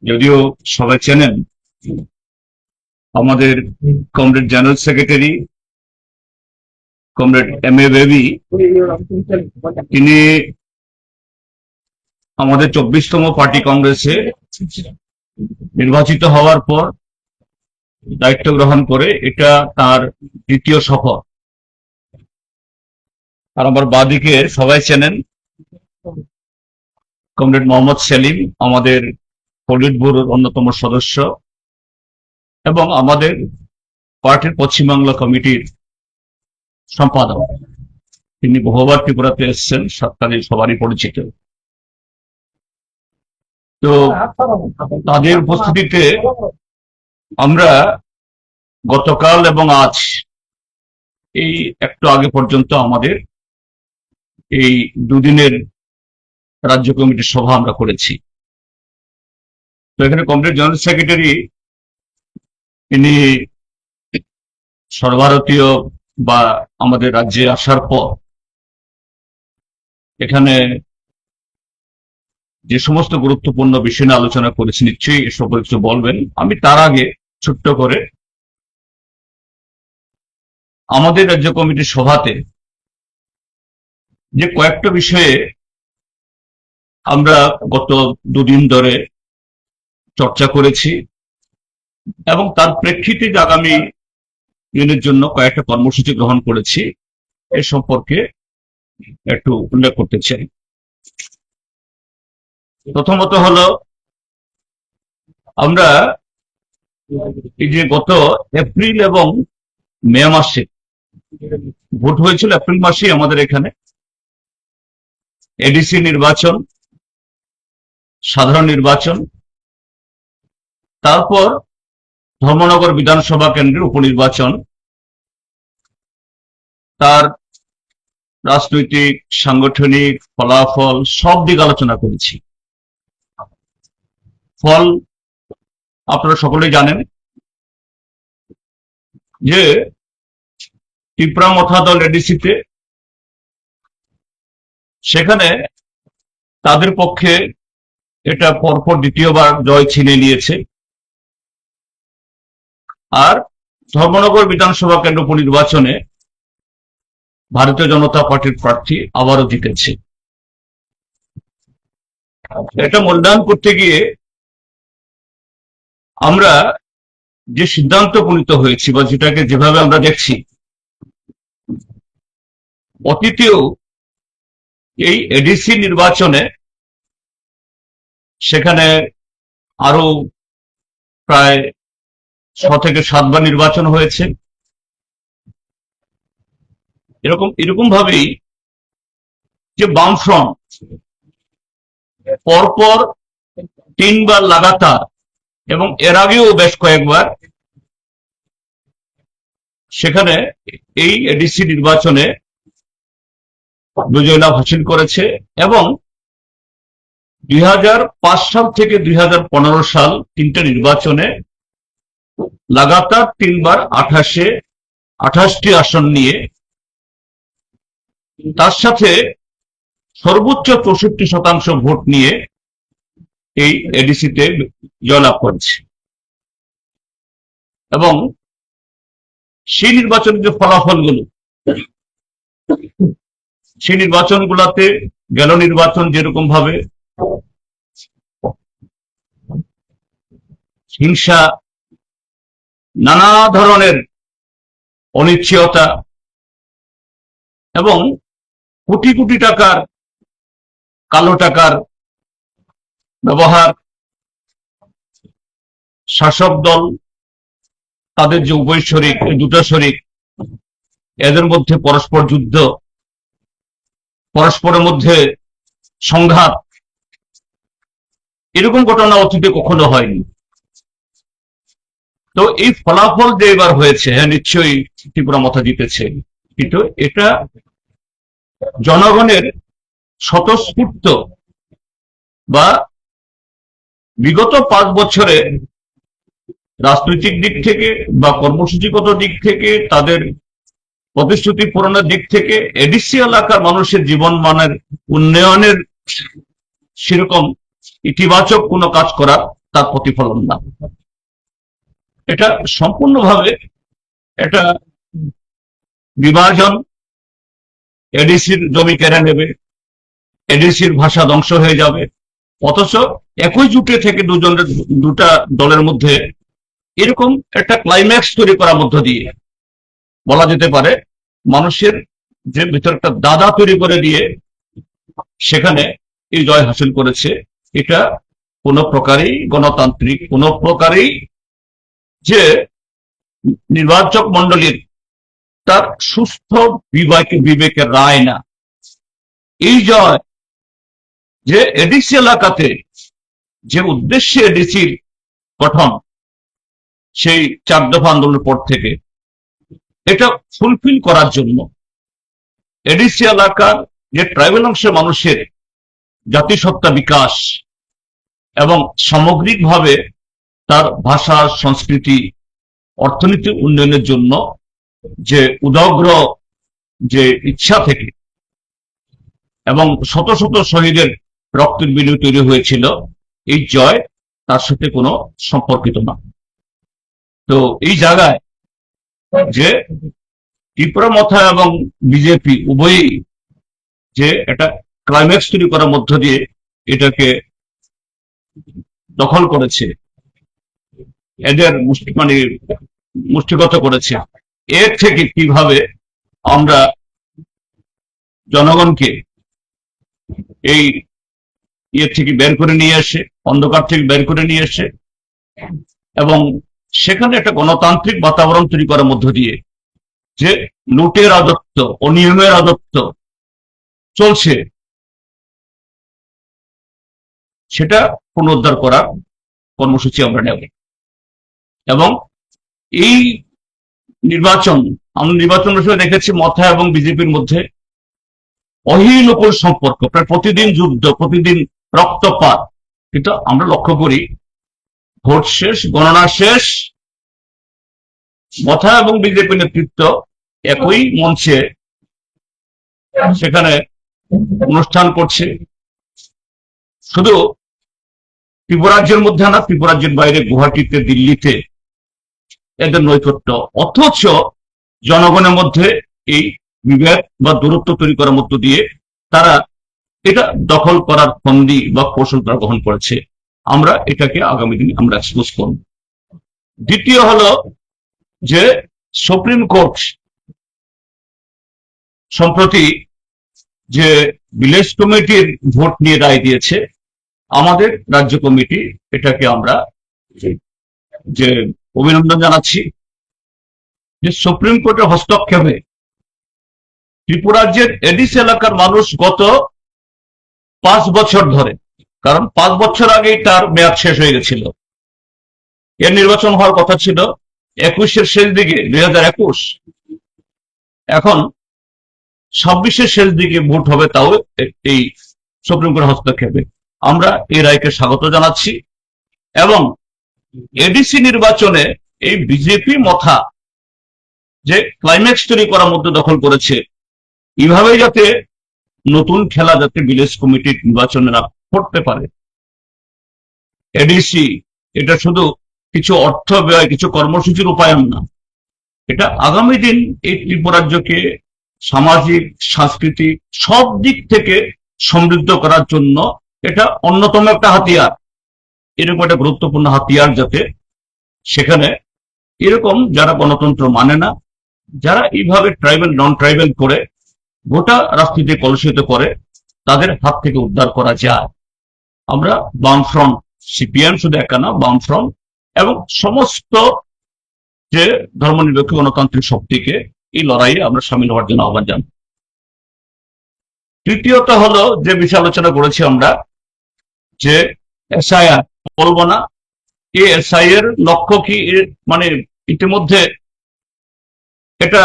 যদিও সবাই চেনেন, আমাদের comrade general secretary comrade M A Baby, তিনি আমাদের 24তম পার্টি কংগ্রেসে নির্বাচিত হওয়ার পর দায়িত্ব গ্রহণ করে এটা তার দ্বিতীয় সফর। আর আমার বাদিকে সবাই চেনেন কমরেড মোহাম্মদ সেলিম, আমাদের পলিট ব্যুরোর অন্যতম সদস্য এবং আমাদের পার্টির পশ্চিমবাংলা কমিটির সম্পাদক। তিনি বহুবার ত্রিপুরাতে এসেছেন, সবারই পরিচিত। তো তাদের উপস্থিতিতে আমরা গতকাল এবং আজ এই একটু আগে পর্যন্ত আমাদের এই দুদিনের রাজ্য কমিটির সভা আমরা করেছি। তো এখানে কমরেড জেনারেল সেক্রেটারি তিনি সর্বভারতীয় বা আমাদের রাজ্যে আসার পর এখানে যে সমস্ত গুরুত্বপূর্ণ বিষয় নিয়ে আলোচনা করেছি, নিশ্চয়ই এসব কিছু বলবেন। আমি তার আগে ছোট্ট করে আমাদের রাজ্য কমিটির সভাতে যে কয়েকটা বিষয়ে আমরা গত দুদিন ধরে চর্চা করেছি এবং তার প্রেক্ষিতে আগামী দিনের জন্য কয়েকটা কর্মসূচি গ্রহণ করেছি, এ সম্পর্কে একটু উল্লেখ করতে চাই। প্রথমত হলো, আমরা এই যে গত এপ্রিল এবং মে মাসে ভোট হয়েছিল, এপ্রিল মাসেই আমাদের এখানে এডিসি নির্বাচন, সাধারণ নির্বাচন, তারপর ধর্মনগর বিধানসভা কেন্দ্রের উপনির্বাচন, তার রাজনৈতিক সাংগঠনিক ফলাফল সব দিক আলোচনা করেছি। ফল আপনারা সকলেই জানেন যে ত্রিপুরা মথা দল এডিসিতে, সেখানে তাদের পক্ষে এটা পরপর দ্বিতীয়বার জয় ছিনিয়ে নিয়েছে। আর ধর্মনগর বিধানসভা কেন্দ্র উপনির্বাচনে ভারতীয় জনতা পার্টির প্রার্থী আবারও জিতেছে। এটা মূল্যায়ন করতে গিয়ে আমরা যে সিদ্ধান্ত উপনীত হয়েছি বা যেটাকে যেভাবে আমরা দেখছি, অতীতেও এই এডিসি নির্বাচনে সেখানে আরো প্রায় 6 থেকে 7 বার নির্বাচন হয়েছে। এরকম ভাবেই যে বামফ্রন্ট পরপর 3 বার লাগাতার এবং এর আগেও বেশ কয়েকবার সেখানে এই এডিসি নির্বাচনে বিজয় লাভ হাসিল করেছে এবং 2005 সাল থেকে 2015 সাল 3টে নির্বাচনে লাগাতার 3 বার 28টি আসন নিয়ে, তার সাথে সর্বোচ্চ 64% ভোট নিয়ে এই এডিসিতে জয়লাভ করেছে। এবং সেই নির্বাচনের যে ফলাফলগুলো, সেই নির্বাচনগুলোতে গেল নির্বাচন যেরকম ভাবে হিংসা, নানা ধরনের অনিশ্চয়তা এবং কোটি কোটি টাকার কালো টাকার ব্যবহার, শাসক দল তাদের যে উভয় শরিক, দুটো শরিক, এদের মধ্যে পরস্পর যুদ্ধ, পরস্পরের মধ্যে সংঘাত, এরকম ঘটনা অতীতে কখনো হয়নি। তো এই ফলাফল যে এবার হয়েছে, হ্যাঁ নিশ্চয়ই ত্রিপুরা মথা জিতেছে, কিন্তু এটা জনগণের স্বতঃস্ফূর্ত বা বিগত 5 বছরে রাজনৈতিক দিক থেকে বা কর্মসূচিগত দিক থেকে, তাদের প্রতিশ্রুতি পূরণের দিক থেকে এডিসি এলাকার মানুষের জীবন মানের উন্নয়নের সেরকম ইতিবাচক কোনো কাজ করা তার প্রতিফলন না। এটা সম্পূর্ণভাবে এটা বিভাজন, এডিসির জমি কেড়ে নেবে, এডিসির ভাষা ধ্বংস হয়ে যাবে, অথচ একই জুটে থেকে দুটা দলের মধ্যে এরকম একটা ক্লাইম্যাক্স তৈরি করার মধ্য দিয়ে বলা যেতে পারে মানুষের যে ভিতর একটা দাদা তৈরি করে দিয়ে সেখানে এই জয় হাসিল করেছে। এটা কোনো প্রকারেই গণতান্ত্রিক, কোনো প্রকারেই যে নির্বাচক মন্ডলীর তার সুস্থ বিবেকের রায় না। এই জয় যে এডিসি এলাকাতে যে উদ্দেশ্যে এডিসির গঠন সেই 4 দফা আন্দোলনের পর থেকে এটা ফুলফিল করার জন্য এডিসি এলাকার যে ট্রাইবাল অংশের মানুষের জাতিসত্তা বিকাশ এবং সামগ্রিকভাবে তার ভাষা, সংস্কৃতি, অর্থনীতি উন্নয়নের জন্য যে উদগ্র যে ইচ্ছা থেকে এবং শত শত শহীদের রক্তের বিনিময়ে তৈরি হয়েছিল, এই জয় তার সাথে কোনো সম্পর্কিত না। তো এই জায়গায় যে ত্রিপুরা মথা এবং বিজেপি উভয়ই যে একটা ক্লাইম্যাক্স তৈরি করার মধ্য দিয়ে এটাকে দখল করেছে, এদের মুষ্টিগত করেছে, এর থেকে কিভাবে আমরা জনগণকে এই ইয়ে থেকে বের করে নিয়ে আসে, অন্ধকার থেকে বের করে নিয়ে আসে এবং সেখানে একটা গণতান্ত্রিক বাতাবরণ তৈরি করার মধ্য দিয়ে যে লুটের রাজত্ব, অনিয়মের রাজত্ব চলছে সেটা পুনরুদ্ধার করার কর্মসূচি আমরা নেব। এবং এই আমরা নির্বাচন হিসেবে দেখেছি মথা এবং বিজেপির মধ্যে অহিনকুল সম্পর্ক, প্রায় প্রতিদিন যুদ্ধ, প্রতিদিন রক্তপাত। কিন্তু আমরা লক্ষ্য করি ভোট শেষ, গণনা শেষ, মথা এবং বিজেপি নেতৃত্ব একই মঞ্চে সেখানে অনুষ্ঠান করছে, শুধু ত্রিপুরাজ্যের মধ্যে না, ত্রিপুরাজ্যের বাইরে গুয়াহাটিতে, দিল্লিতে এদের নৈকট্য, অথচ জনগণের মধ্যে এই বিভেদ বা দূরত্ব তৈরি করার মধ্য দিয়ে তারা এটা দখল করার ফন্দি বা কৌশল তারা গ্রহণ করেছে। আমরা এটাকে আগামী দিনে আমরা এক্সপোজ করব। দ্বিতীয় হলো যে সুপ্রিম কোর্ট সম্প্রতি যে ভিলেজ কমিটির ভোট নিয়ে রায় দিয়েছে, আমাদের রাজ্য কমিটি এটাকে আমরা যে অভিনন্দন জানাচ্ছি যে সুপ্রিম কোর্টের হস্তক্ষেপে ত্রিপুরাজ্যের এডিসি এলাকার মানুষ গত 5 বছর ধরে, কারণ 5 বছর আগেই তার মেয়াদ শেষ হয়ে গেছিল, এর নির্বাচন হওয়ার কথা ছিল 21-এর শেষ দিকে, 2021, এখন 26-এর শেষ দিকে ভোট হবে, তাও এই সুপ্রিম কোর্টের হস্তক্ষেপে। আমরা এই রায়কে স্বাগত জানাচ্ছি এবং এডিসি নির্বাচনে এই বিজেপি মথা যে ক্লাইম্যাক্স তৈরি করার মধ্যে দখল করেছে, এইভাবে যাতে নতুন খেলা যাতে ভিলেজ কমিটির নির্বাচনে না করতে পারে। এডিসি এটা শুধু কিছু অর্থ ব্যয়, কিছু কর্মসূচির রূপায়ণ না, এটা আগামী দিন এই ত্রিপুরাজ্যকে সামাজিক, সাংস্কৃতিক সব দিক থেকে সমৃদ্ধ করার জন্য এটা অন্যতম একটা হাতিয়ার। এরকম একটা গুরুত্বপূর্ণ হাতিয়ার, যাতে সেখানে এরকম যারা গণতন্ত্র মানে না, যারা এইভাবে ট্রাইবাল নন ট্রাইবাল করে গোটা রাজনীতি কলুষিত করে, তাদের হাত থেকে উদ্ধার করা যায়। আমরা বামফ্রন্ট, সিপিএম শুধু একা না, বামফ্রন্ট এবং সমস্ত যে ধর্মনিরপেক্ষ গণতান্ত্রিক শক্তিকে এই লড়াইয়ে আমরা সামিল হওয়ার জন্য আহ্বান জানাই। তৃতীয়ত হলো যে বিষয়ে আলোচনা করেছি আমরা, যে এসআইআর বলবো না, এই এসআই এর লক্ষ্য কি, মানে ইতিমধ্যে এটা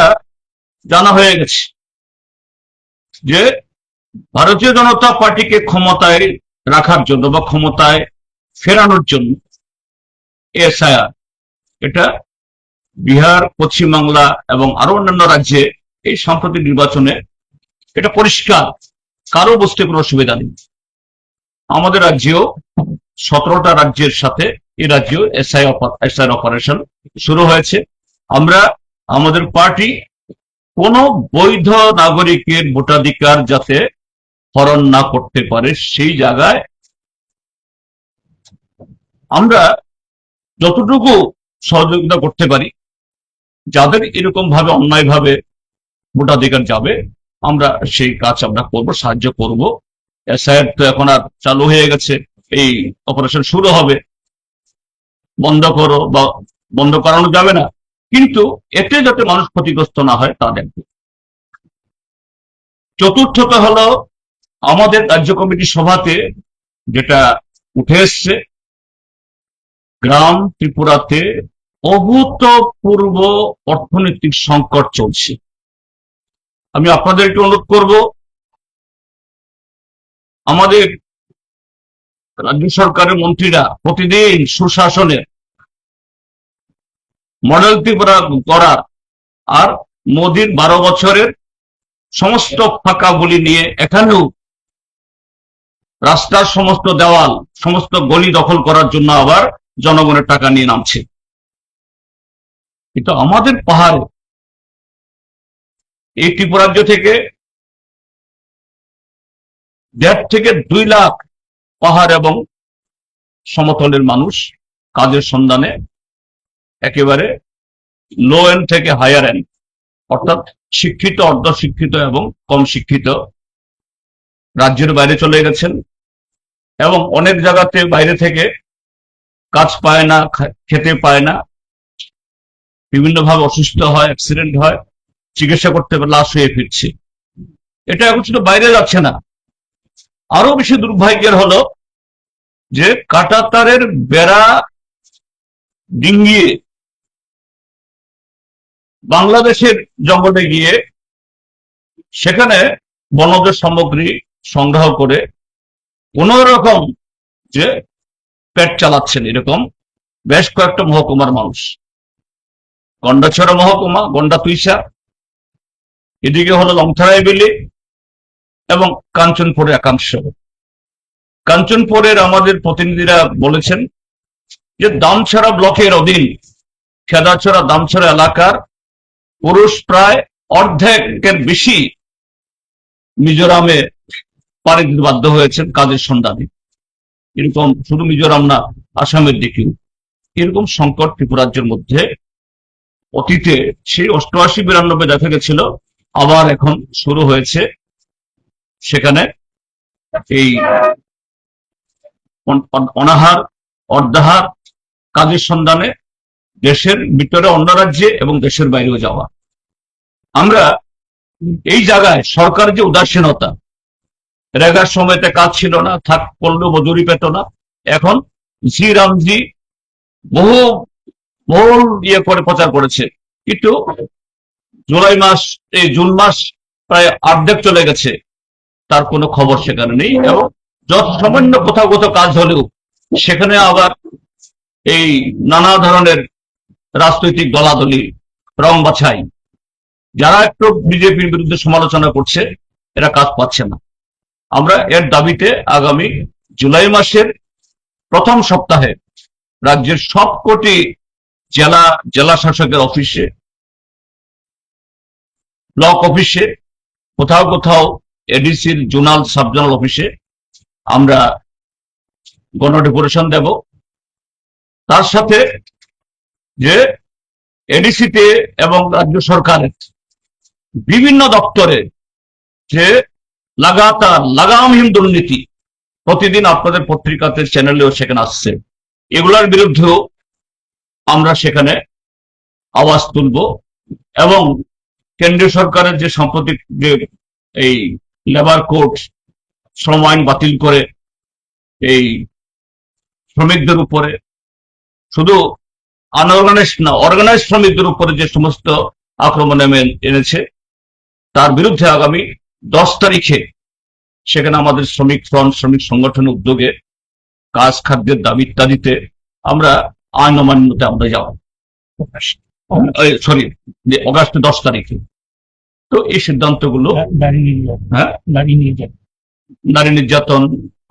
জানা হয়ে গেছে যে ভারতীয় জনতা পার্টিকে ক্ষমতায় রাখার জন্য বা ক্ষমতায় ফেরানোর জন্য এসআইআর, এটা বিহার, পশ্চিমবাংলা এবং আরো অন্যান্য রাজ্যে এই সাম্প্রতিক নির্বাচনে এটা পরিষ্কার, কারো বুঝতে কোনো অসুবিধা নেই। আমাদের রাজ্যেও 17টা রাজ্যের সাথে এই রাজ্যে এসআই অপারেশন শুরু হয়েছে। আমরা আমাদের পার্টি কোন বৈধ নাগরিকের ভোটাধিকার যাতে হরণ না করতে পারে সেই জায়গায় আমরা যতটুকু সহযোগিতা করতে পারি, যাদের এরকম ভাবে অন্যায় ভাবে ভোটাধিকার যাবে আমরা সেই কাজ আমরা করব, সাহায্য করব। এসআইআর তো এখন আর চালু হয়ে গেছে, এই অপারেশন শুরু হবে, বন্ধ করো বা বন্ধ করানো যাবে না, কিন্তু এতে যাতে মানুষ ক্ষতিগ্রস্ত না হয় তা দেখবে। চতুর্থত হলো আমাদের রাজ্য কমিটি সভাতে যেটা উঠে এসছে, গ্রাম ত্রিপুরাতে অভূতপূর্ব অর্থনৈতিক সংকট চলছে। আমি আপনাদের একটু অনুরোধ করব, আমাদের রাজ্য সরকারের মন্ত্রীরা প্রতিদিন সুশাসনের মডেল ত্রিপুরা করার আর মোদির 12 বছরের সমস্ত ফাঁকাগুলি নিয়ে এখানেও রাস্তার সমস্ত দেওয়াল, সমস্ত গলি দখল করার জন্য আবার জনগণের টাকা নিয়ে নামছে। কিন্তু আমাদের পাহাড়ে এই ত্রিপুরাজ্য থেকে 1.5 থেকে 2 লাখ পাহাড় এবং সমতলের মানুষ কাজের সন্ধানে একেবারে লো এন্ড থেকে হায়ার এন্ড, অর্থাৎ শিক্ষিত, অর্ধশিক্ষিত এবং কম শিক্ষিত রাজ্যের বাইরে চলে গেছেন এবং অনেক জায়গাতে বাইরে থেকে কাজ পায় না, খেতে পায় না, বিভিন্নভাবে অসুস্থ হয়, অ্যাক্সিডেন্ট হয়, চিকিৎসা করতে লাশ হয়ে ফিরছে। এটা এখন শুধু বাইরে যাচ্ছে না, আরো বেশি দুর্ভাগ্যের হলো যে কাঁটাতারের বেড়া ডিঙ্গিয়ে বাংলাদেশের জঙ্গলে গিয়ে সেখানে বনজ সামগ্রী সংগ্রহ করে কোন রকম যে পেট চালাচ্ছেন এরকম বেশ কয়েকটা মহকুমার মানুষ। গন্ডাছড়া মহকুমা, গন্ডা তুইসা, এদিকে হলো লংথরাইবেলি এবং কাঞ্চনপুরের একাংশ। কাঞ্চনপুরের আমাদের প্রতিনিধিরা বলেছেন যে দামছড়া ব্লকের অধীন খেদাছড়া দামছড়া এলাকার পুরুষ প্রায় অর্ধেকের বেশি মিজোরামে পাড়ি দিতে বাধ্য হয়েছেন কাজের সন্ধানে। এরকম শুধু মিজোরাম না, আসামের দিকেও এরকম সংকট ত্রিপুরাজ্যের মধ্যে অতীতে সেই 88-92 দেখা গেছিল, আবার এখন শুরু হয়েছে। সেখানে এই অনাহার, অর্ধাহার, কাজের সন্ধানে দেশের ভিতরে অন্য রাজ্যে এবং দেশের বাইরেও যাওয়া। আমরা এই জায়গায় সরকার যে উদাসীনতা, রেগার সময়তে কাজ ছিল না, থাক করলেও মজুরি পেত না, এখন জি রামজি বহু ইয়ে করে প্রচার করেছে, কিন্তু জুন মাস প্রায় অর্ধেক চলে গেছে, তার কোনো খবর সেখানে নেই। এবং যত সামান্য কোথাও কোথাও কাজ হলেও সেখানে আবার এই নানা ধরনের রাজনৈতিক দলাদলি, রং বাছাই, যারা একটু বিজেপির বিরুদ্ধে সমালোচনা করছে এরা কাজ পাচ্ছে না। আমরা এর দাবিতে আগামী জুলাই মাসের প্রথম সপ্তাহে রাজ্যের সবকটি জেলা শাসকের অফিসে, ব্লক অফিসে, কোথাও কোথাও এডিসির জোনাল সাবজোনাল অফিসে আমরা গণডেপুটেশন দেব। তার সাথে যে এডিসিতে এবং রাজ্য সরকারের বিভিন্ন দপ্তরে যে লাগামহীন দুর্নীতি প্রতিদিন আপনাদের পত্রিকাতে, চ্যানেলেও সেখানে আসছে, এগুলোর বিরুদ্ধেও আমরা সেখানে আওয়াজ তুলব। এবং কেন্দ্রীয় সরকারের যে সাম্প্রতিক যে এই লেবার কোড, শ্রম আইন বাতিল করে এই শ্রমিকদের উপরে, শুধু আনঅর্গানাইজ না, অর্গানাইজ শ্রমিকদের উপরে যে সমস্ত আক্রমণ এনেছে, তার বিরুদ্ধে আগামী 10 তারিখে সেখানে আমাদের শ্রমিক ফ্রন্ট, শ্রমিক সংগঠনের উদ্যোগে কাজ, খাদ্যের দাবি ইত্যাদিতে আমরা আইন অমান্যতে আমরা যাব, অগাস্ট 10 তারিখে। তো এই সিদ্ধান্তগুলো নারী নির্যাতন,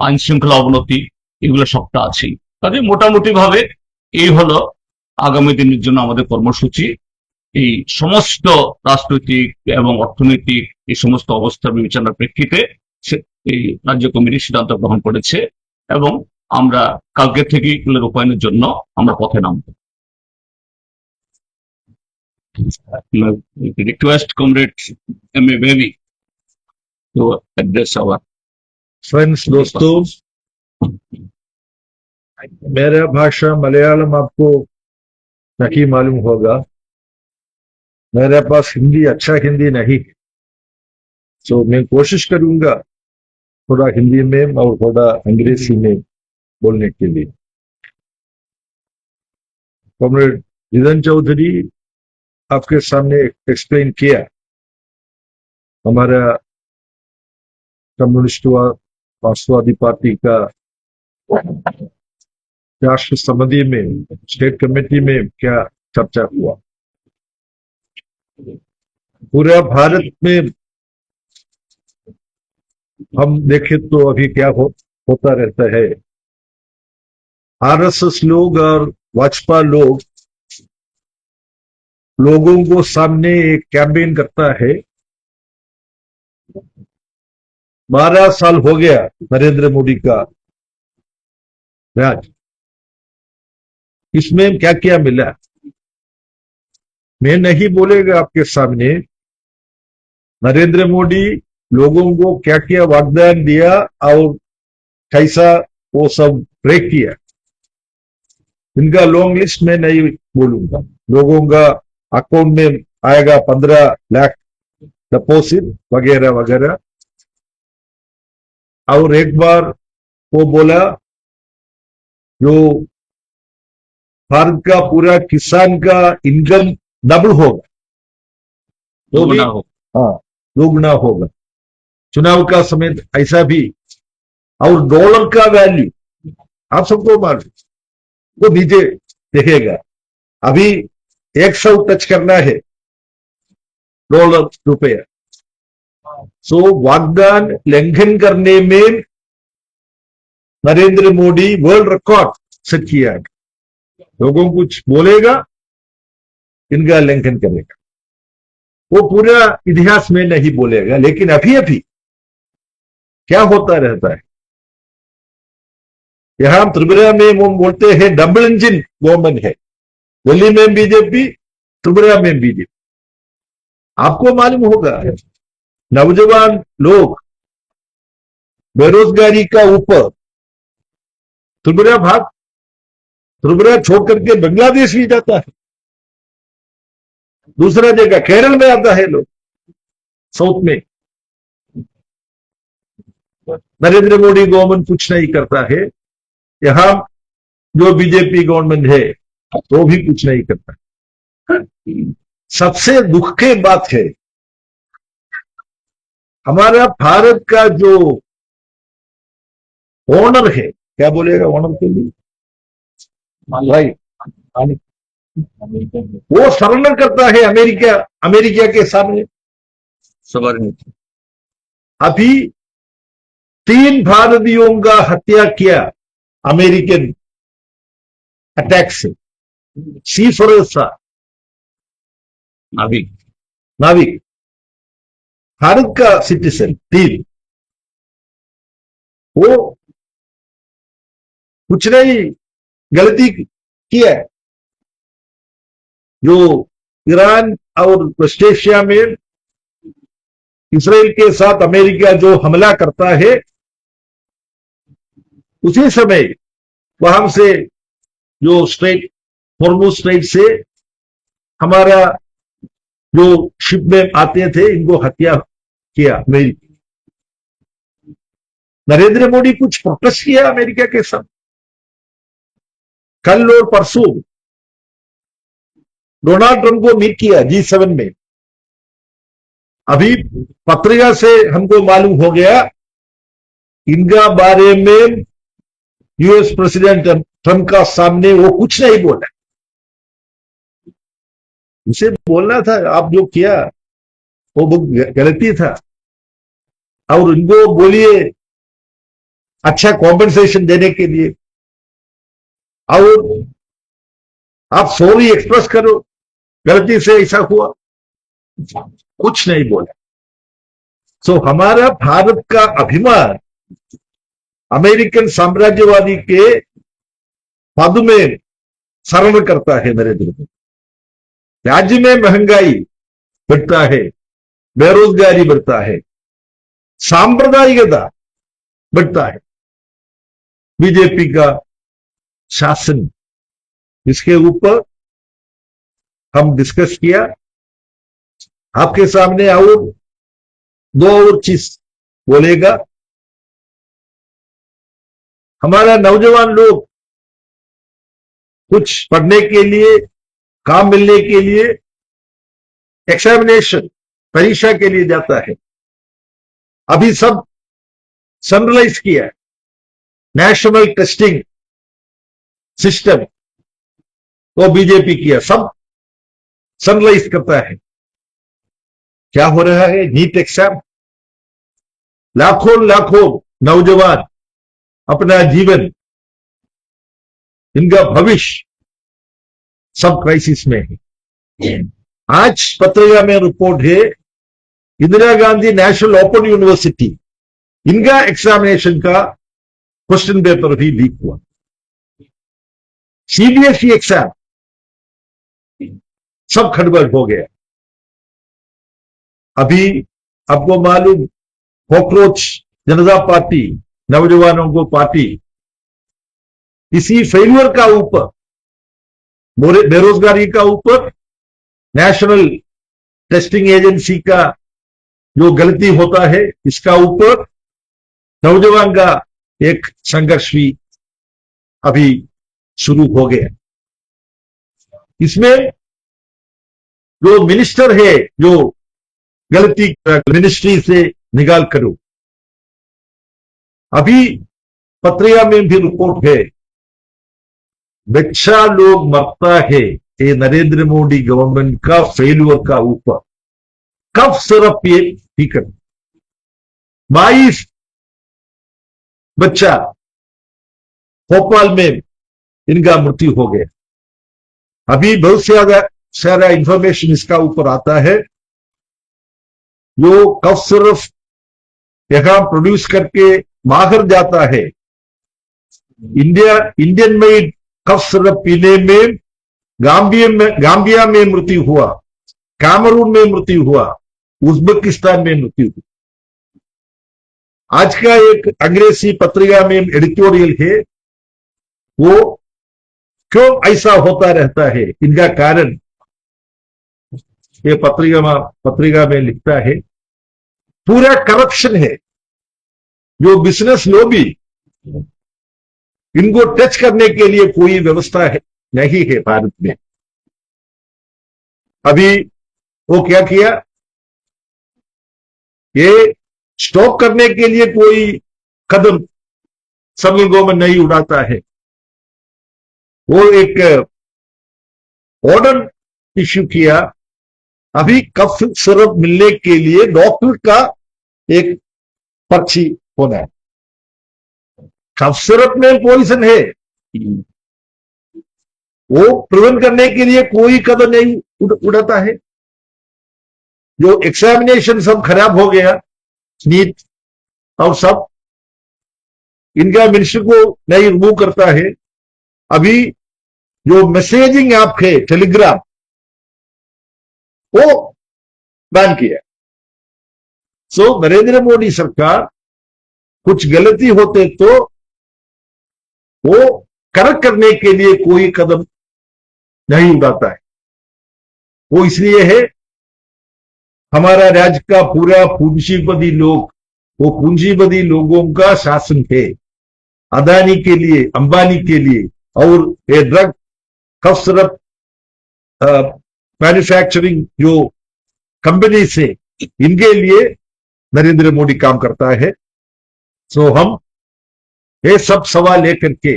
আইন শৃঙ্খলা অবনতি, এগুলো সবটা আছেই। কাজে মোটামুটি ভাবে এই হলো আগামী দিনের জন্য আমাদের কর্মসূচি। এই সমস্ত রাজনৈতিক এবং অর্থনৈতিক এই সমস্ত অবস্থা বিবেচনার প্রেক্ষিতে এই রাজ্য কমিটি সিদ্ধান্ত গ্রহণ করেছে এবং আমরা কালকে থেকে এগুলো রূপায়ণের জন্য আমরা পথে নামব। Request comrade M.A. Baby to address our friends, दोस्तों, मेरा भाषा मलयालम आपको नहीं मालूम होगा। मेरे पास हिंदी अच्छा हिंदी नहीं, तो मैं कोशिश करूंगा थोड़ा हिंदी में और थोड़ा अंग्रेजी में बोलने के लिए। कॉमरेड जिदन चौधरी आपके सामने एक्सप्लेन किया हमारा कम्युनिस्ट मार्क्सवादी पार्टी का राष्ट्र समिति में, स्टेट कमेटी में क्या चर्चा हुआ। पूरा भारत में हम देखें तो अभी क्या होता रहता है। आरएसएस लोग और भाजपा लोगों को सामने एक कैंपेन करता है। 12 साल हो गया नरेंद्र मोदी का राज, इसमें क्या क्या मिला मैं नहीं बोलेगा आपके सामने। नरेंद्र मोदी लोगों को क्या क्या वाग्दान दिया और कैसा वो सब ब्रेक किया, इनका लॉन्ग लिस्ट में नहीं बोलूंगा। लोगों का अकाउंट में आएगा 15 लाख डिपॉजिट वगैरह वगैरह। और एक बार वो बोला जो भारत का पूरा किसान का इनकम डबल होगा, तो भी दोगुना होगा। चुनाव का समय ऐसा भी। और डॉलर का वैल्यू आप सबको मालूम, वो नीचे देखेगा। अभी 100 टच करना है डॉलर रुपया। सो वाग्दान लंघन करने में Narendra Modi world record set किया है। लोगों को कुछ बोलेगा, इनका लंघन करेगा। वो पूरा इतिहास में नहीं बोलेगा, लेकिन अभी अभी क्या होता रहता है। यहां त्रिपुरा में वो बोलते हैं डबल इंजन गवर्नमेंट है। दिल्ली में बीजेपी, त्रिपुरा में बीजेपी। आपको मालूम होगा नौजवान लोग बेरोजगारी का ऊपर त्रिपुरा छोड़ करके बांग्लादेश भी जाता है, दूसरा जगह केरल में आता है लोग, साउथ में। नरेंद्र मोदी गवर्नमेंट कुछ नहीं करता है। यहां जो बीजेपी गवर्नमेंट है वो भी कुछ नहीं करता। सबसे दुख की बात है हमारा भारत का जो ओनर है, क्या बोलेगा ओनर के लिए, राइट, वो सरेंडर करता है अमेरिका के सामने। अभी 3 भारतीयों का हत्या किया अमेरिकन अटैक से। सी फरोसा नाविक भारत का सिटीजन 3, वो कुछ नहीं गलती किया है। जो ईरान और वेस्ट एशिया में इसराइल के साथ अमेरिका जो हमला करता है, उसी समय वहां से जो स्ट्रेट हॉर्मुज स्ट्रेट से हमारा जो शिप में आते थे, इनको हत्या किया अमेरिका। नरेंद्र मोदी कुछ प्रोटेस्ट किया अमेरिका के साथ? कल और परसों डोनाल्ड ट्रंप को मीट किया G7 में। अभी पत्रिका से हमको मालूम हो गया इनका बारे में यूएस प्रेसिडेंट ट्रंप का सामने वो कुछ नहीं बोला। उसे बोलना था आप जो किया वो बहुत गलती था, और उनको बोलिए अच्छा कॉम्पेंसेशन देने के लिए। और आप सॉरी एक्सप्रेस करो, गलती से ऐसा हुआ, कुछ नहीं बोला। सो हमारा भारत का अभिमान अमेरिकन साम्राज्यवादी के पद में शरण करता है नरेंद्र मोदी। राज्य में महंगाई बढ़ता है, बेरोजगारी बढ़ता है, सांप्रदायिकता बढ़ता है, बीजेपी का शासन, इसके ऊपर हम डिस्कस किया। आपके सामने और दो और चीज बोलेगा। हमारा नौजवान लोग कुछ पढ़ने के लिए, काम मिलने के लिए, एग्जामिनेशन परीक्षा के लिए जाता है। अभी सब सेंट्रलाइज किया, नेशनल टेस्टिंग सिस्टम वो बीजेपी किया, सब सेंट्रलाइज करता है। क्या हो रहा है? नीट एग्जाम, लाखों लाखों नौजवान अपना जीवन, इनका भविष्य सब क्राइसिस में है। आज पत्रिका में रिपोर्ट है, Indira Gandhi national open university, इनका एग्जामिनेशन का क्वेश्चन पेपर भी लीक हुआ। सीबीएसई एग्जाम सब खड़बड़ हो गया। अभी आपको मालूम, कॉकरोच जनता पार्टी, नौजवानों को पार्टी, इसी फेल्यूर का ऊपर, बेरोजगारी का ऊपर, नेशनल टेस्टिंग एजेंसी का जो गलती होता है, इसका ऊपर नौजवान का एक संघर्ष भी अभी शुरू हो गया। इसमें जो मिनिस्टर है, जो गलती मिनिस्ट्री से निकाल करो, अभी पत्रिका में भी रिपोर्ट है, बच्चा लोग मरता है ये नरेंद्र मोदी गवर्नमेंट का फेल्यूर का ऊपर। कफ सिरप ये पीकर 22 बच्चा भोपाल में इनका मृत्यु हो गया। अभी बहुत सारा इंफॉर्मेशन इसका ऊपर आता है। जो कफ सिरप यहां प्रोड्यूस करके बाहर जाता है, इंडियन मेड कफ सिरप पीने में गाम्बिया में मृत्यु हुआ, कैमरून में मृत्यु हुआ, उज्बेकिस्तान में मृत्यु हुई। आज का एक अंग्रेजी पत्रिका में एडिटोरियल है, वो क्यों ऐसा होता रहता है, इनका कारण ये पत्रिका में लिखता है। पूरा करप्शन है। जो बिजनेस लॉबी, इनको टच करने के लिए कोई व्यवस्था है नहीं है भारत में। अभी वो क्या किया, ये स्टॉप करने के लिए कोई कदम सेंट्रल गवर्नमेंट नहीं उठाता है। वो एक ऑर्डर इश्यू किया। अभी कफ सिरप मिलने के लिए डॉक्टर का एक पर्ची होना है। कफ सिरप में पॉइजन है, वो प्रिवेंट करने के लिए कोई कदम नहीं उठाता है। जो एग्जामिनेशन सब खराब हो गया, नीट और सब, इनका मिनिस्टर को नहीं रिमूव करता है। अभी जो मैसेजिंग ऐप है टेलीग्राम, वो बैन किया। सो नरेंद्र मोदी सरकार कुछ गलती होते तो वो करेक्ट करने के लिए कोई कदम नहीं उठाता है। वो इसलिए है, हमारा राज्य का पूरा पूंजीपति लोग, वो पूंजीपति लोगों का शासन है। अदानी के लिए, अंबानी के लिए, और ये ड्रग कफ सिरप मैन्युफैक्चरिंग जो कंपनी से, इनके लिए नरेंद्र मोदी काम करता है। सो हम ये सब सवाल लेकर के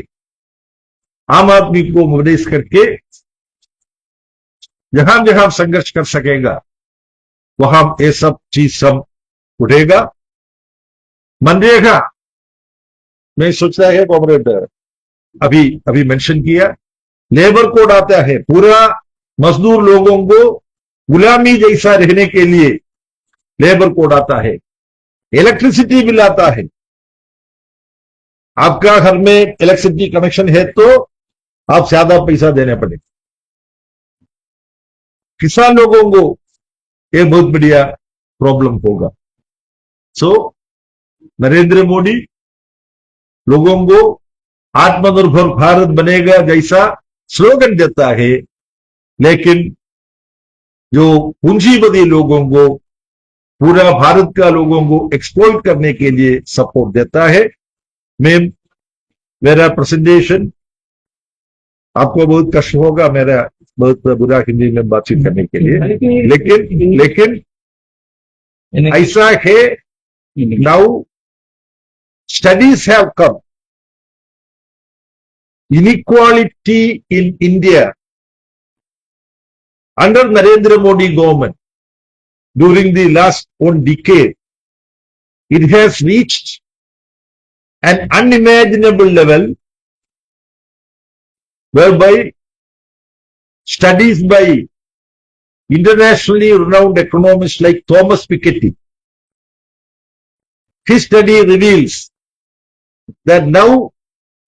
आम आदमी को मोबिलाइज करके जहां जहां संघर्ष कर सकेगा वहां ये सब चीज सब उठेगा। मनरेगा में सोचता है कॉमरेड अभी अभी मेंशन किया, लेबर कोड आता है, पूरा मजदूर लोगों को गुलामी जैसा रहने के लिए लेबर कोड आता है। इलेक्ट्रिसिटी बिल आता है, आपका घर में इलेक्ट्रिसिटी कनेक्शन है तो आप ज्यादा पैसा देने पड़े। किसान लोगों को एक बहुत बढ़िया प्रॉब्लम होगा। सो नरेंद्र मोदी लोगों को आत्मनिर्भर भारत बनेगा जैसा स्लोगन देता है, लेकिन जो पूंजीपति लोगों को, पूरा भारत का लोगों को एक्सप्लॉइट करने के लिए सपोर्ट देता है। मैं मेरा प्रेजेंटेशन आपको बहुत कष्ट होगा, मेरा बहुत बुरा हिंदी में बातचीत करने के लिए, लेकिन ऐसा है, now studies have come, inequality in India under Narendra Modi government during the last 1 decade, it has reached an unimaginable level, whereby studies by internationally renowned economists like Thomas Piketty, his study reveals that now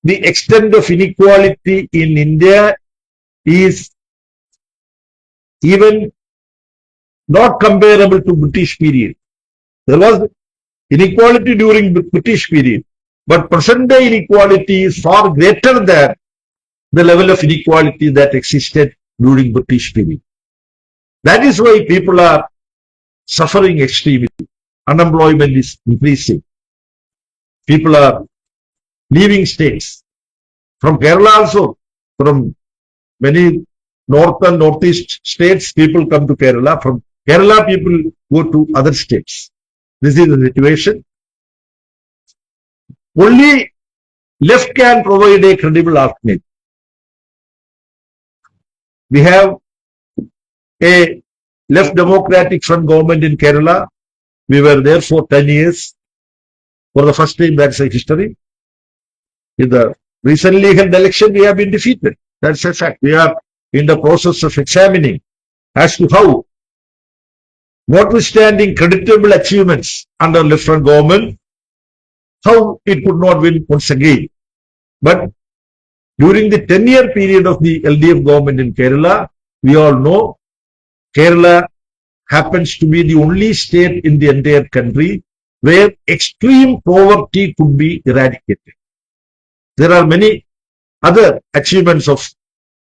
the extent of inequality in India is even not comparable to British period. There was inequality during the British period, but present day inequality is far greater than the level of inequality that existed during British period. That is why people are suffering extremely. Unemployment is increasing. People are leaving states. From Kerala also, from many north and northeast states, people come to Kerala. From Kerala, people go to other states. This is the situation. Only left can provide a credible alternative. We have a left democratic front government in Kerala. We were there for 10 years. For the first time, that's a history. In the recently held election, we have been defeated. That's a fact. We are in the process of examining as to how, notwithstanding creditable achievements under left-front government, how it could not win once again. But during the 10-year period of the LDF government in Kerala, we all know Kerala happens to be the only state in the entire country where extreme poverty could be eradicated. There are many other achievements of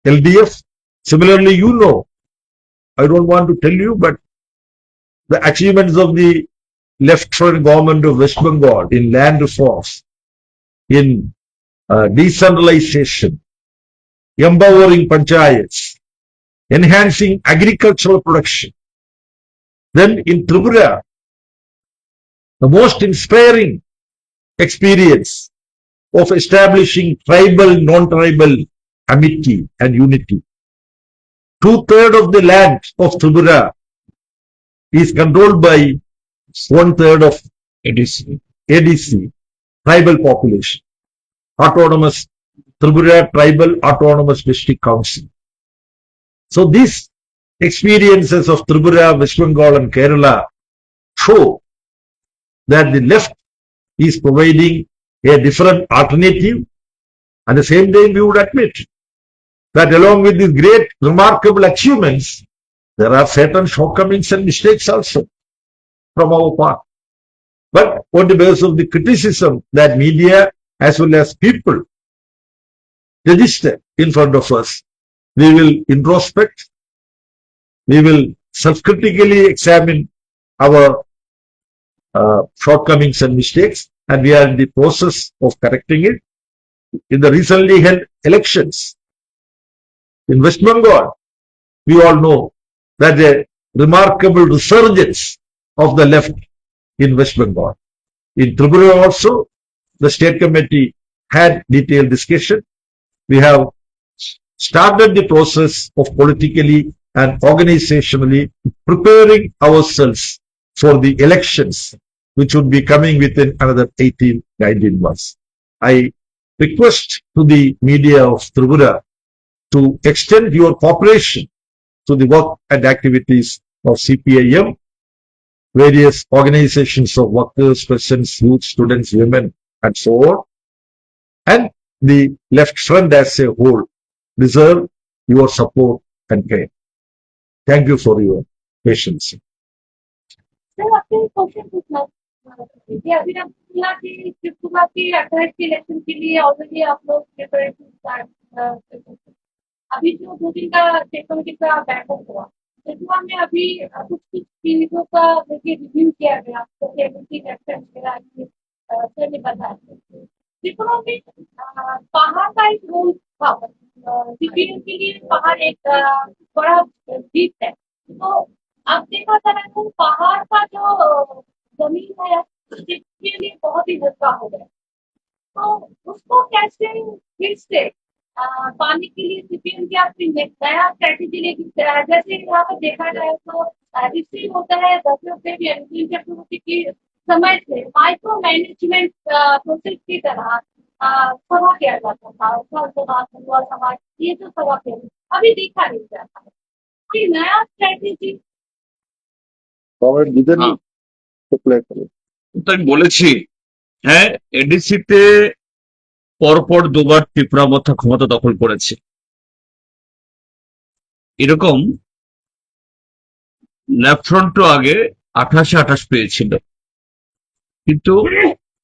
LDF. Similarly, you know, I don't want to tell you, but the achievements of the left-front government of West Bengal in land reforms, in decentralization, empowering panchayats, enhancing agricultural production. Then in Tripura, the most inspiring experience of establishing tribal, non-tribal amity and unity. 2/3 of the land of Tripura is controlled by 1/3 of ADC, tribal population, Autonomous Tripura Tribal Autonomous District Council. So these experiences of Tripura, West Bengal and Kerala show that the left is providing a different alternative. At the same time, we would admit that along with these great remarkable achievements, there are certain shortcomings and mistakes also from our part. But on the basis of the criticism that media as well as people register in front of us, we will introspect, we will self-critically examine our shortcomings and mistakes, and we are in the process of correcting it. In the recently held elections in West Bengal, we all know that a remarkable resurgence of the left in West Bengal. In Tripura also, the state committee had detailed discussion. We have started the process of politically and organizationally preparing ourselves for the elections, which would be coming within another 18-19 months. I request to the media of Tripura to extend your cooperation to the work and activities of CPIM, various organizations of workers, peasants, youth, students, women, and so on, and the left front as a whole deserve your support and care. Thank you for your patience. Sir आपसे एक question पूछना कि अभी आपने बोला कि त्रिपुरा की 28 के इलेक्शन के लिए ऑलरेडी आप लोग प्रिपरेशन स्टार्ट कर सकते हैं। अभी जो 2 दिन का टेक्नोलॉजी का बैठक हुआ त्रिपुरा में अभी कुछ कुछ चीजों का देखिए रिव्यू किया गया तो इलेक्शन सर ने बताया त्रिपुरा में पहाड़ का एक रोल था सीपीएम के लिए पहाड़ एक बड़ा जीत है तो अब देखा जाए तो पहाड़ का जो जमीन है उसके लिए बहुत ही हल्का हो गया तो उसको कैसे फिर से पाने के लिए सीपीएम की आपकी नया स्ट्रेटेजी लेगी जैसे यहाँ पर देखा जाए तो रिसीव होता है 10 रुपए भी चक्रवर्ती की समय से माइक्रो मैनेजमेंट प्रोसेस की तरह सभा किया जाता था समाज ये जो सभा के अभी देखा नहीं जाता है कोई नया स्ट्रेटेजी হ্যাঁ, তো আমি বলেছি হ্যাঁ এডিসিতে পরপর দুবার ত্রিপুরা মধ্যে ক্ষমতা দখল করেছে এরকম লেফট ফ্রন্টও আগে 28 পেয়েছিল কিন্তু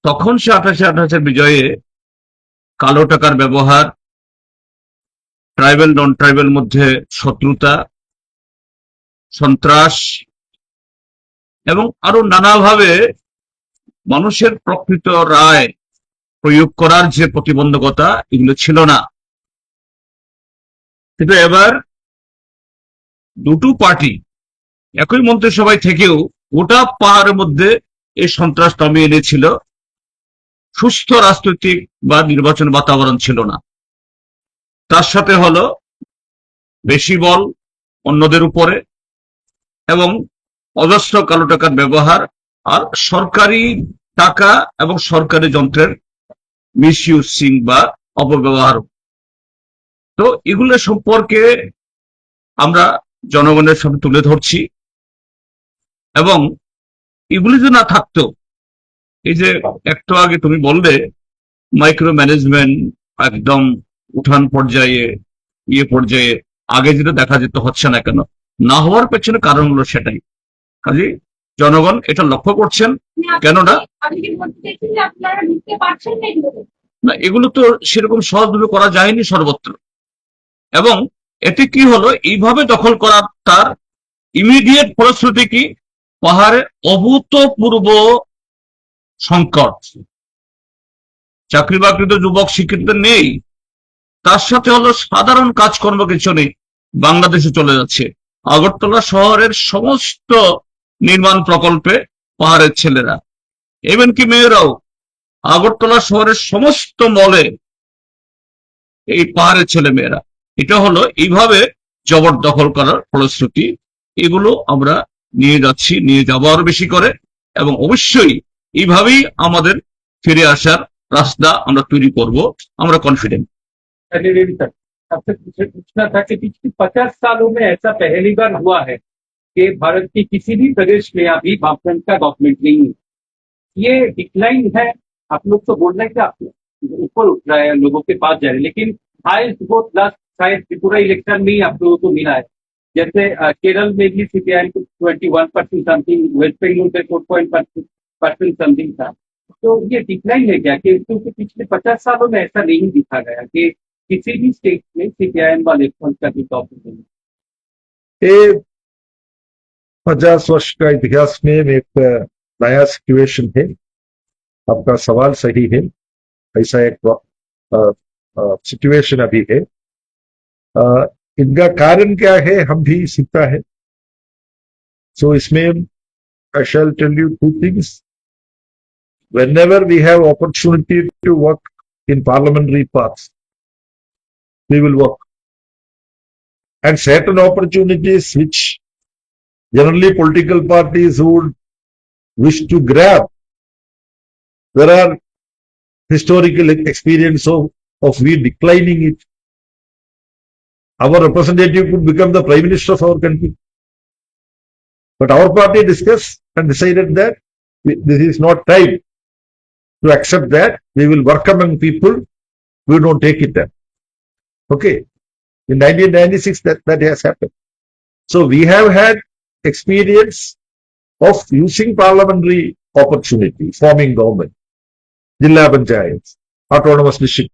তখন সে 28 বিজয়ে কালো টাকার ব্যবহার ট্রাইবাল নন ট্রাইবাল মধ্যে শত্রুতা সন্ত্রাস এবং আরো নানাভাবে মানুষের প্রকৃত রায় প্রয়োগ করার যে প্রতিবন্ধকতা এগুলো ছিল না কিন্তু এবার দুটো পার্টি একই মন্ত্রিসভায় থেকেও গোটা পাহাড়ের মধ্যে এই সন্ত্রাস নামিয়ে এনেছিল সুস্থ রাজনৈতিক বা নির্বাচন বাতাবরণ ছিল না তার সাথে হলো বেশি বল অন্যদের উপরে এবং অজস্র কালো টাকার ব্যবহার আর সরকারি টাকা এবং সরকারি যন্ত্রের মিসইউজিং বা অপব্যবহার তো এগুলো সম্পর্কে আমরা জনগণের সামনে তুলে ধরছি এবং এগুলি যদি না থাকতো এই যে একটু আগে তুমি বললে মাইক্রো ম্যানেজমেন্ট একদম উঠান পর্যায়ে পর্যায়ে আগে যেটা দেখা যেত হচ্ছে না কেন না হওয়ার পেছনে কারণ হলো সেটাই কাজে জনগণ এটা লক্ষ্য করছেন কেননা না এগুলো তো সেরকম সহজভাবে করা যায়নি সর্বত্র এবং এতে কি হলো এইভাবে দখল করার তার ইমিডিয়েট ফলশ্রুতি কি পাহাড়ে অভূতপূর্ব সংকট চাকরি বাকরি তো যুবক শিক্ষিত নেই তার সাথে হলো সাধারণ কাজকর্ম কিছু নেই বাংলাদেশে চলে যাচ্ছে আগরতলা শহরের সমস্ত নির্মাণ প্রকল্পে পাহাড়ের ছেলেরা এমনকি মেয়েরাও আগরতলা শহরের সমস্ত মলে এই পাহাড়ের ছেলে মেয়েরা এটা হলো এইভাবে জবরদখল করার ফলশ্রুতি এগুলো আমরা নিয়ে যাচ্ছি নিয়ে যাবো আরো বেশি করে এবং অবশ্যই এইভাবেই আমাদের ফিরে আসার রাস্তা আমরা তৈরি করব আমরা কনফিডেন্ট आपसे पूछना था कि पिछले 50 सालों में ऐसा पहली बार हुआ है कि भारत के किसी भी प्रदेश में अभी वामफ्रंट का गवर्नमेंट नहीं है ये डिक्लाइन है आप लोग तो बोल रहे हैं कि आप ऊपर उठ रहा है लोगों के पास जा रहे हैं लेकिन हाईएस्ट वोट लास्ट शायद त्रिपुरा इलेक्शन में ही आप लोगों को मिला है जैसे केरल में भी सीपीआई को 21% समथिंग वेस्ट बंगाल पे 4% समथिंग था तो ये डिक्लाइन है क्या कि क्योंकि पिछले 50 सालों में ऐसा नहीं दिखा गया कि किसी भी स्टेट में सीपीआईएम वाले फ्रंट का भी टॉप नहीं 50 वर्ष का इतिहास में एक नया सिचुएशन है आपका सवाल सही है ऐसा एक सिचुएशन अभी है इनका कारण क्या है हम भी सीखता है सो इसमें I shall tell you 2 things whenever we have opportunity to work in parliamentary paths we will work and certain opportunities which generally political parties would wish to grab there are historical experience of we declining it. Our representative could become the Prime Minister of our country. But our party discussed and decided that this is not time to accept that. We will work among people. We don't take it up. Okay. In 1996, that has happened. So we have had experience of using parliamentary opportunity, forming government, Jilla Panchayats, autonomous district